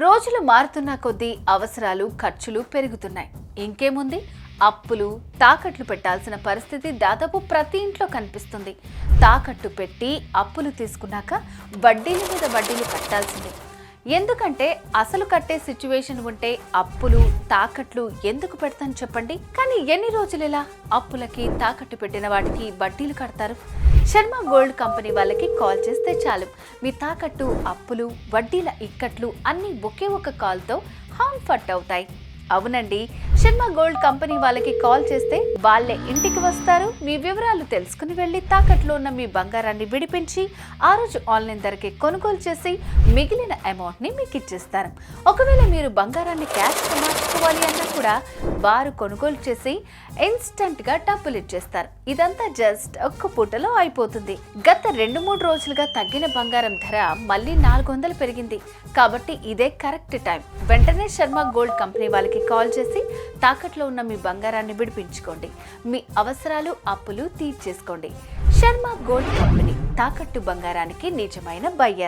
రోజులు మారుతున్న కొద్దీ అవసరాలు ఖర్చులు పెరుగుతున్నాయి. ఇంకేముంది, అప్పులు తాకట్లు పెట్టాల్సిన పరిస్థితి దాదాపు ప్రతి ఇంట్లో కనిపిస్తుంది. తాకట్టు పెట్టి అప్పులు తీసుకున్నాక వడ్డీల మీద వడ్డీలు కట్టాల్సిందే. ఎందుకంటే అసలు కట్టే సిచ్యువేషన్ ఉంటే అప్పులు తాకట్లు ఎందుకు పెడతాం చెప్పండి. కానీ ఎన్ని రోజులు ఇలా అప్పులకి తాకట్టు పెట్టిన వాటికి వడ్డీలు కడతారు? శర్మ గోల్డ్ కంపెనీ వాళ్ళకి కాల్ చేస్తే చాలు, మీ తాకట్టు అప్పులు వడ్డీల ఇక్కట్లు అన్నీ ఒకే ఒక కాల్తో హాంఫర్ట్ అవుతాయి. అవునండి, శర్మ గోల్డ్ కంపెనీ వాళ్ళకి కాల్ చేస్తే వాళ్ళే ఇంటికి వస్తారు. మీ వివరాలు తెలుసుకుని వెళ్ళి తాకట్లో ఉన్న మీ బంగారాన్ని విడిపించి ఆ రోజు ఆన్లైన్ ధరకే కొనుగోలు చేసి మిగిలిన అమౌంట్ని మీకు ఇచ్చేస్తారు. ఒకవేళ మీరు బంగారాన్ని క్యాష్గా మార్చుకోవాలి అన్నా కూడా వారు కొనుగోలు చేసి ఇన్స్టెంట్గా డబ్బులు ఇచ్చేస్తారు. ఇదంతా జస్ట్ ఒక్క పూటలో అయిపోతుంది. గత 2-3 రోజులుగా తగ్గిన బంగారం ధర మళ్ళీ 400 పెరిగింది. కాబట్టి ఇదే కరెక్ట్ టైం. వెంటనే శర్మ గోల్డ్ కంపెనీ వాళ్ళకి కాల్ చేసి తాకట్లో ఉన్న మీ బంగారాన్ని విడిపించుకోండి. మీ అవసరాలు అప్పులు తీర్చేసుకోండి. శర్మ గోల్డ్ కంపెనీ, తాకట్టు బంగారానికి నిజమైన బయ్యర్.